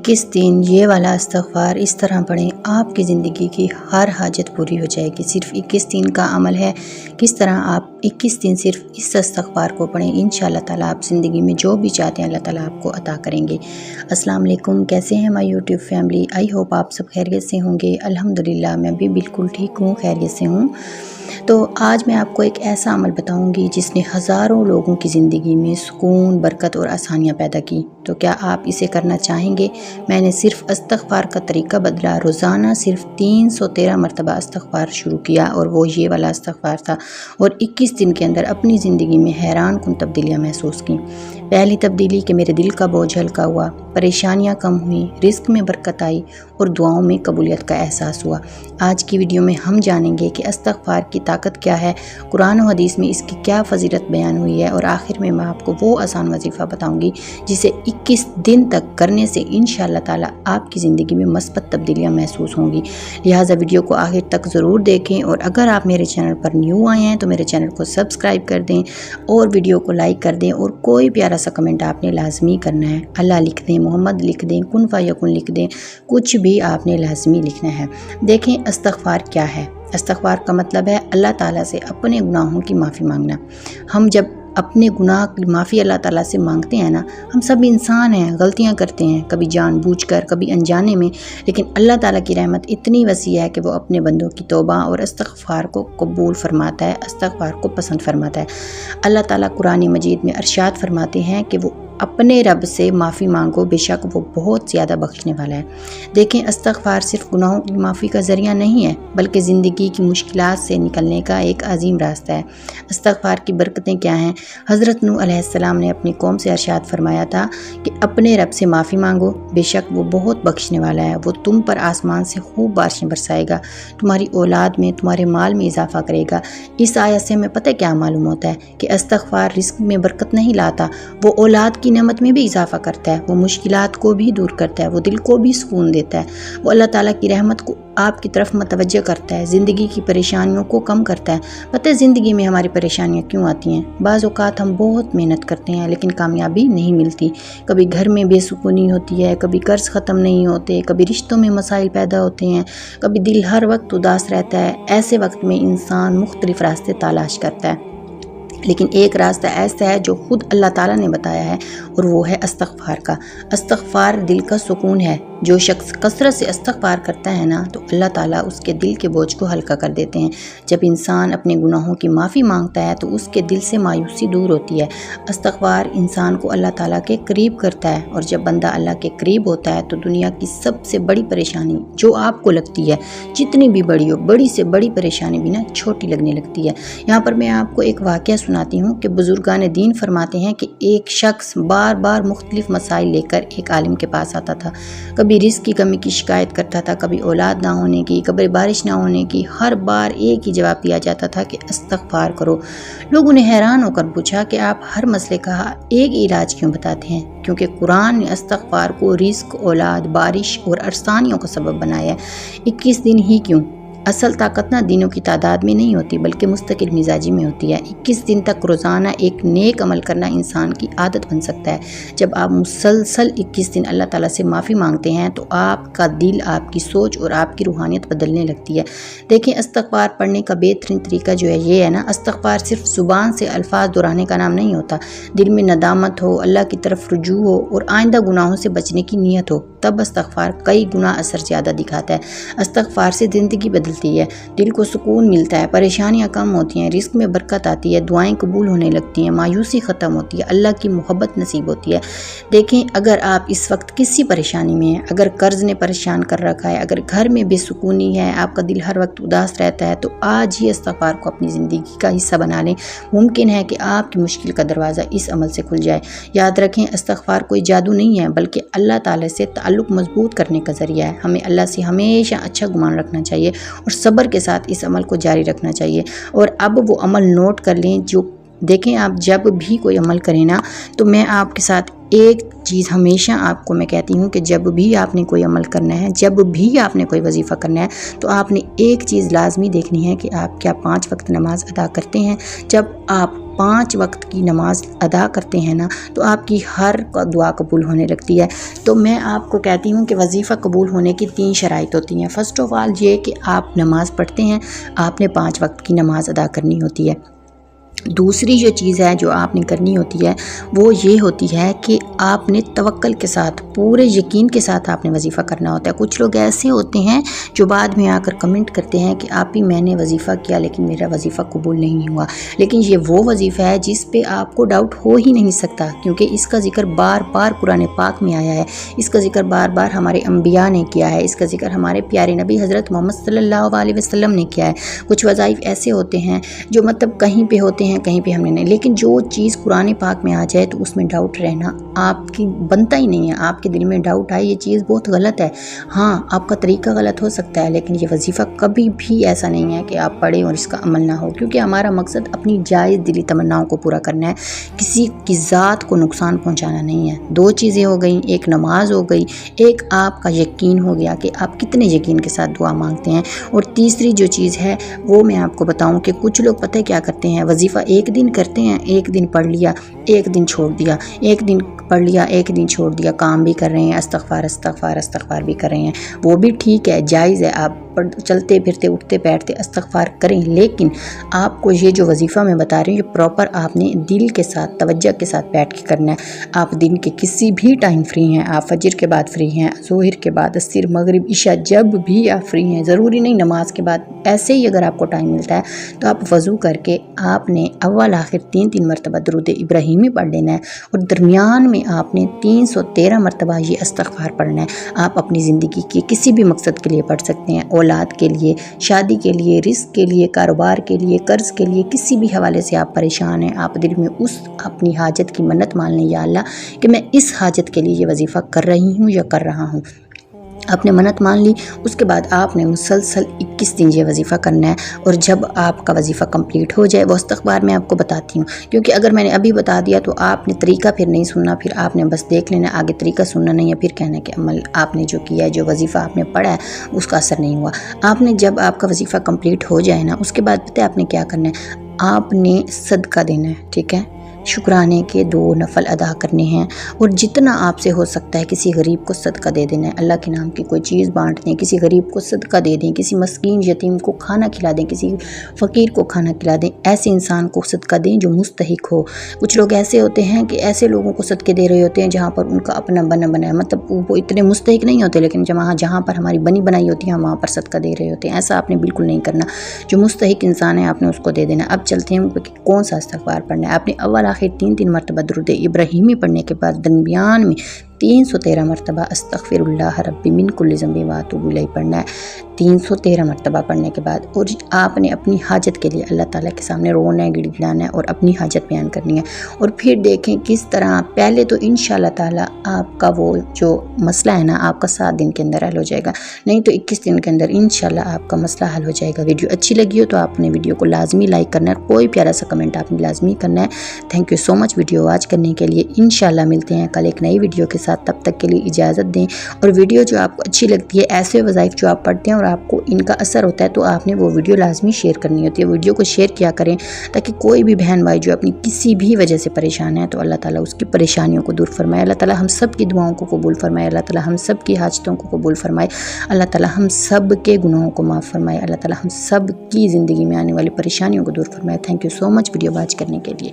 21 दिन ये वाला इस्तग़फ़ार इस तरह पढ़ें, आपकी ज़िंदगी की हर हाजत पूरी हो जाएगी। सिर्फ़ 21 दिन का अमल है, किस तरह आप 21 दिन सिर्फ़ इस इस्तग़फ़ार को पढ़ें, इंशाअल्लाह ताला आप ज़िंदगी में जो भी चाहते हैं अल्लाह ताला आपको अता करेंगे। अस्सलाम वालेकुम, कैसे हैं my YouTube family. I hope आप सब खैरियत से होंगे। अल्हम्दुलिल्लाह मैं भी बिल्कुल ठीक हूँ, खैरियत से हूँ। तो आज मैं आपको एक ऐसा अमल बताऊंगी जिसने हज़ारों लोगों की ज़िंदगी में सुकून, बरकत और आसानियाँ पैदा की। तो क्या आप इसे करना चाहेंगे? मैंने सिर्फ़ इस्तग़फ़ार का तरीका बदला, रोज़ाना सिर्फ़ 313 मरतबा इस्तग़फ़ार शुरू किया और वो ये वाला इस्तग़फ़ार था, और 21 दिन के अंदर अपनी ज़िंदगी में हैरान कुन तब्दीलियाँ महसूस की। पहली तब्दीली कि मेरे दिल का बोझ हल्का हुआ, परेशानियाँ कम हुई, रिज़्क़ में बरकत आई और दुआओं में कबूलियत का एहसास हुआ। आज की वीडियो में हम जानेंगे कि इस्तग़फ़ार की ताकत क्या है, कुरान और हदीस में इसकी क्या फ़ज़ीलत बयान हुई है, और आखिर में मैं आपको वो आसान वजीफ़ा बताऊंगी जिसे 21 दिन तक करने से इंशाअल्लाह ताला आपकी ज़िंदगी में मस्बत तब्दीलियाँ महसूस होंगी। लिहाजा वीडियो को आखिर तक ज़रूर देखें, और अगर आप मेरे चैनल पर न्यू आए हैं तो मेरे चैनल को सब्सक्राइब कर दें और वीडियो को लाइक कर दें, और कोई प्यारा सा कमेंट आपने लाजमी करना है। अल्लाह लिख दें, मोहम्मद लिख दें, कुन फ़यकुन लिख दें, कुछ भी आपने लाजमी लिखना है। देखें इस्तग़फ़ार क्या है। इस्तग़फ़ार का मतलब है अल्लाह ताला से अपने गुनाहों की माफ़ी मांगना। हम जब अपने गुनाह की माफ़ी अल्लाह ताला से मांगते हैं ना, हम सब इंसान हैं, गलतियां करते हैं, कभी जानबूझकर, कभी अनजाने में, लेकिन अल्लाह ताला की रहमत इतनी वसी है कि वो अपने बंदों की तौबा और इस्तग़फ़ार को कबूल फरमाता है, इस्तग़फ़ार को पसंद फरमाता है। अल्लाह ताला कुरान मजीद में इरशाद फरमाते हैं कि वो अपने रब से माफ़ी मांगो, बेशक वो बहुत ज़्यादा बख्शने वाला है। देखें इस्तग़फ़ार सिर्फ गुनाहों की माफ़ी का ज़रिया नहीं है, बल्कि ज़िंदगी की मुश्किलात से निकलने का एक अजीम रास्ता है। इस्तग़फ़ार की बरकतें क्या हैं? हज़रत नूह अलैहिस्सलाम ने अपनी कौम से इरशाद फरमाया था कि अपने रब से माफ़ी मांगो, बेशक वो बहुत बख्शने वाला है। वो तुम पर आसमान से खूब बारिशें बरसाएगा, तुम्हारी औलाद में, तुम्हारे माल में इजाफ़ा करेगा। इस आयत से हमें पता है क्या मालूम होता है कि इस्तग़फ़ार रिज़्क़ में बरकत नहीं लाता, वो औलाद की नेमत में भी इजाफ़ा करता है, वो मुश्किलात को भी दूर करता है, वो दिल को भी सुकून देता है, वो अल्लाह ताला की रहमत को आपकी तरफ मतवज्जह करता है, ज़िंदगी की परेशानियों को कम करता है। पता है ज़िंदगी में हमारी परेशानियाँ क्यों आती हैं? बाज़ औक़ात हम बहुत मेहनत करते हैं लेकिन कामयाबी नहीं मिलती। कभी घर में बेसुकूनी होती है, कभी कर्ज़ ख़त्म नहीं होते, कभी रिश्तों में मसाइल पैदा होते हैं, कभी दिल हर वक्त उदास रहता है। ऐसे वक्त में इंसान मुख्तलिफ़ रास्ते तलाश करता है, लेकिन एक रास्ता ऐसा है जो खुद अल्लाह ताला ने बताया है, और वो है इस्तग़फ़ार का। इस्तग़फ़ार दिल का सुकून है। जो शख्स कसरत से इस्तग़फ़ार करता है ना, तो अल्लाह ताला उसके दिल के बोझ को हल्का कर देते हैं। जब इंसान अपने गुनाहों की माफ़ी मांगता है तो उसके दिल से मायूसी दूर होती है। इस्तग़फ़ार इंसान को अल्लाह ताला के करीब करता है, और जब बंदा अल्लाह के करीब होता है तो दुनिया की सबसे बड़ी परेशानी जो आपको लगती है, जितनी भी बड़ी हो, बड़ी से बड़ी परेशानी भी ना छोटी लगने लगती है। यहाँ पर मैं आपको एक वाक़या सुनाती हूँ कि बुजुर्गान दीन फरमाते हैं कि एक शख्स बार बार मुख्तलिफ मसाइल लेकर एक आलिम के पास आता था। कभी रिज़्क़ की कमी की शिकायत करता था, कभी औलाद ना होने की, कभी बारिश ना होने की। हर बार एक ही जवाब दिया जाता था कि इस्तग़फ़ार करो। लोगों ने हैरान होकर पूछा कि आप हर मसले का एक इलाज क्यों बताते हैं? क्योंकि कुरान ने इस्तग़फ़ार को रिज़्क़, औलाद, बारिश और आसानियों का सबब बनाया है। 21 दिन ही क्यों? असल ताकत ना दिनों की तादाद में नहीं होती, बल्कि मुस्तकिल मिजाजी में होती है। 21 दिन तक रोज़ाना एक नेक अमल करना इंसान की आदत बन सकता है। जब आप मुसलसल 21 दिन अल्लाह ताला से माफ़ी मांगते हैं तो आपका दिल, आपकी सोच और आपकी रूहानियत बदलने लगती है। देखें इस्तग़फ़ार पढ़ने का बेहतरीन तरीका जो है ये है ना, इस्तग़फ़ार सिर्फ ज़ुबान से अल्फाज दोहराने का नाम नहीं होता। दिल में नदामत हो, अल्लाह की तरफ रुजू हो और आइंदा गुनाहों से बचने की नीयत हो, तब इस्तग़फ़ार कई गुना असर ज़्यादा दिखाता है। इस्तग़फ़ार से ज़िंदगी बदलती है, दिल को सुकून मिलता है, परेशानियां कम होती हैं, रिज़्क़ में बरकत आती है, दुआएं कबूल होने लगती हैं, मायूसी ख़त्म होती है, अल्लाह की मोहब्बत नसीब होती है। देखें अगर आप इस वक्त किसी परेशानी में हैं, अगर कर्ज़ ने परेशान कर रखा है, अगर घर में बेसुकूनी है, आपका दिल हर वक्त उदास रहता है, तो आज ही इस्तग़फ़ार को अपनी ज़िंदगी का हिस्सा बना लें। मुमकिन है कि आपकी मुश्किल का दरवाज़ा इस अमल से खुल जाए। याद रखें इस्तग़फ़ार कोई जादू नहीं है, बल्कि अल्लाह ताला से ताल्लुक़ मजबूत करने का ज़रिया है। हमें अल्लाह से हमेशा अच्छा गुमान रखना चाहिए और सब्र के साथ इस अमल को जारी रखना चाहिए। और अब वो अमल नोट कर लें जो देखें, आप जब भी कोई अमल करें ना, तो मैं आपके साथ एक चीज़ हमेशा आपको मैं कहती हूँ कि जब भी आपने कोई अमल करना है, जब भी आपने कोई वजीफ़ा करना है, तो आपने एक चीज़ लाजमी देखनी है कि आप क्या 5 वक्त नमाज अदा करते हैं। जब आप 5 وقت کی نماز ادا کرتے ہیں نا تو آپ کی ہر دعا قبول ہونے لگتی ہے۔ تو میں آپ کو کہتی ہوں کہ وظیفہ قبول ہونے کی 3 شرائط ہوتی ہیں۔ فرسٹ آف آل یہ کہ آپ نماز پڑھتے ہیں، آپ نے 5 وقت کی نماز ادا کرنی ہوتی ہے۔ دوسری جو چیز ہے جو آپ نے کرنی ہوتی ہے وہ یہ ہوتی ہے کہ آپ نے توکل کے ساتھ، پورے یقین کے ساتھ آپ نے وظیفہ کرنا ہوتا ہے۔ کچھ لوگ ایسے ہوتے ہیں جو بعد میں آ کر کمنٹ کرتے ہیں کہ آپ ہی میں نے وظیفہ کیا لیکن میرا وظیفہ قبول نہیں ہوا، لیکن یہ وہ وظیفہ ہے جس پہ آپ کو ڈاؤٹ ہو ہی نہیں سکتا، کیونکہ اس کا ذکر بار بار قرآن پاک میں آیا ہے، اس کا ذکر بار بار ہمارے انبیاء نے کیا ہے، اس کا ذکر ہمارے پیارے نبی حضرت محمد صلی اللہ علیہ وسلم نے کیا ہے۔ کچھ وظائف ایسے ہوتے ہیں جو مطلب کہیں پہ ہوتے ہیں کہیں پہ ہم نے نہیں، لیکن جو چیز قرآن پاک میں آ جائے تو اس میں ڈاؤٹ رہنا آپ کی بنتا ہی نہیں ہے۔ آپ کے دل میں ڈاؤٹ آئے یہ چیز بہت غلط ہے، ہاں آپ کا طریقہ غلط ہو سکتا ہے، لیکن یہ وظیفہ کبھی بھی ایسا نہیں ہے کہ آپ پڑھیں اور اس کا عمل نہ ہو، کیونکہ ہمارا مقصد اپنی جائز دلی تمناؤں کو پورا کرنا ہے، کسی کی ذات کو نقصان پہنچانا نہیں ہے۔ 2 چیزیں ہو گئیں، ایک نماز ہو گئی، ایک آپ کا یقین ہو گیا کہ آپ کتنے یقین کے ساتھ دعا مانگتے ہیں، اور تیسری جو چیز ہے وہ میں آپ کو بتاؤں کہ کچھ لوگ پتہ کیا کرتے ہیں، وظیفہ ایک دن کرتے ہیں، ایک دن پڑھ لیا، ایک دن چھوڑ دیا، ایک دن پڑھ لیا، ایک دن چھوڑ دیا، کام بھی کر رہے ہیں، استغفار بھی کر رہے ہیں، وہ بھی ٹھیک ہے، جائز ہے، آپ چلتے پھرتے اٹھتے بیٹھتے استغفار کریں، لیکن آپ کو یہ جو وظیفہ میں بتا رہی ہوں یہ پراپر آپ نے دل کے ساتھ توجہ کے ساتھ بیٹھ کے کرنا ہے۔ آپ دن کے کسی بھی ٹائم فری ہیں، آپ فجر کے بعد فری ہیں، ظہر کے بعد، عصر، مغرب، عشاء، جب بھی آپ فری ہیں، ضروری نہیں نماز کے بعد، ایسے ہی اگر آپ کو ٹائم ملتا ہے تو آپ وضو کر کے آپ نے اول آخر 3 مرتبہ درود ابراہیمی پڑھ لینا ہے، اور درمیان میں آپ نے 313 مرتبہ یہ استغفار پڑھنا ہے۔ آپ اپنی زندگی کے کسی بھی مقصد کے لیے پڑھ سکتے ہیں، اولاد کے لیے، شادی کے لیے، رزق کے لیے، کاروبار کے لیے، قرض کے لیے، کسی بھی حوالے سے آپ پریشان ہیں، آپ دل میں اس اپنی حاجت کی منت مان لیں، یا اللہ کہ میں اس حاجت کے لیے یہ وظیفہ کر رہی ہوں یا کر رہا ہوں، آپ نے منت مان لی۔ اس کے بعد آپ نے مسلسل 21 دن یہ وظیفہ کرنا ہے، اور جب آپ کا وظیفہ کمپلیٹ ہو جائے، وہ استغفار میں آپ کو بتاتی ہوں، کیونکہ اگر میں نے ابھی بتا دیا تو آپ نے طریقہ پھر نہیں سننا، پھر آپ نے بس دیکھ لینا، آگے طریقہ سننا نہیں ہے، پھر کہنا کہ عمل آپ نے جو کیا ہے، جو وظیفہ آپ نے پڑھا ہے اس کا اثر نہیں ہوا۔ آپ نے جب آپ کا وظیفہ کمپلیٹ ہو جائے نا، اس کے بعد پتہ ہے آپ نے کیا کرنا ہے، آپ نے صدقہ دینا ہے، ٹھیک ہے، شکرانے کے 2 نفل ادا کرنے ہیں، اور جتنا آپ سے ہو سکتا ہے کسی غریب کو صدقہ دے دینا ہے، اللہ کے نام کی کوئی چیز بانٹ دیں، کسی غریب کو صدقہ دے دیں، کسی مسکین یتیم کو کھانا کھلا دیں، کسی فقیر کو کھانا کھلا دیں، ایسے انسان کو صدقہ دیں جو مستحق ہو۔ کچھ لوگ ایسے ہوتے ہیں کہ ایسے لوگوں کو صدقے دے رہے ہوتے ہیں جہاں پر ان کا اپنا بنا ہے، مطلب وہ اتنے مستحق نہیں ہوتے، لیکن جہاں پر ہماری بنی بنائی ہوتی ہے وہاں پر صدقہ دے رہے ہوتے ہیں، ایسا آپ نے بالکل نہیں کرنا، جو مستحق انسان ہے آپ نے اس کو دے دینا۔ اب چلتے ہیں کہ کون سا استغفار پڑھنا ہے۔ آپ نے اول آخر 3 مرتبہ درود ابراہیمی پڑھنے کے بعد درمیان میں 313 مرتبہ استغفر اللہ ربی من کل ذنب واتوب الیہ پڑھنا ہے۔ 313 مرتبہ پڑھنے کے بعد، اور آپ نے اپنی حاجت کے لیے اللہ تعالیٰ کے سامنے رونا ہے، گڑ گڑانا ہے، اور اپنی حاجت بیان کرنی ہے، اور پھر دیکھیں کس طرح پہلے تو انشاءاللہ تعالیٰ آپ کا وہ جو مسئلہ ہے نا آپ کا 7 دن کے اندر حل ہو جائے گا، نہیں تو 21 دن کے اندر انشاءاللہ آپ کا مسئلہ حل ہو جائے گا۔ ویڈیو اچھی لگی ہو تو آپ نے ویڈیو کو لازمی لائک کرنا ہے، کوئی پیارا سا کمنٹ آپ نے لازمی کرنا ہے۔ Thank you so much video watch کرنے کے لیے، انشاءاللہ ملتے ہیں کل ایک نئی ویڈیو کے ساتھ، تب تک کے لیے اجازت دیں، اور ویڈیو جو آپ کو اچھی لگتی ہے، ایسے وظائف جو آپ پڑھتے ہیں اور آپ کو ان کا اثر ہوتا ہے، تو آپ نے وہ ویڈیو لازمی شیئر کرنی ہوتی ہے، ویڈیو کو شیئر کیا کریں تاکہ کوئی بھی بہن بھائی جو اپنی کسی بھی وجہ سے پریشان ہے تو اللہ تعالیٰ اس کی پریشانیوں کو دور فرمائے، اللہ تعالیٰ ہم سب کی دعاؤں کو قبول فرمائے، اللہ تعالیٰ ہم سب کی حاجتوں کو قبول فرمائے، اللہ تعالیٰ ہم سب کے گناہوں کو معاف فرمائے، اللہ تعالیٰ ہم سب کی زندگی میں آنے والی پریشانیوں کو دور فرمائے۔ Thank you so much video watch کرنے کے لیے۔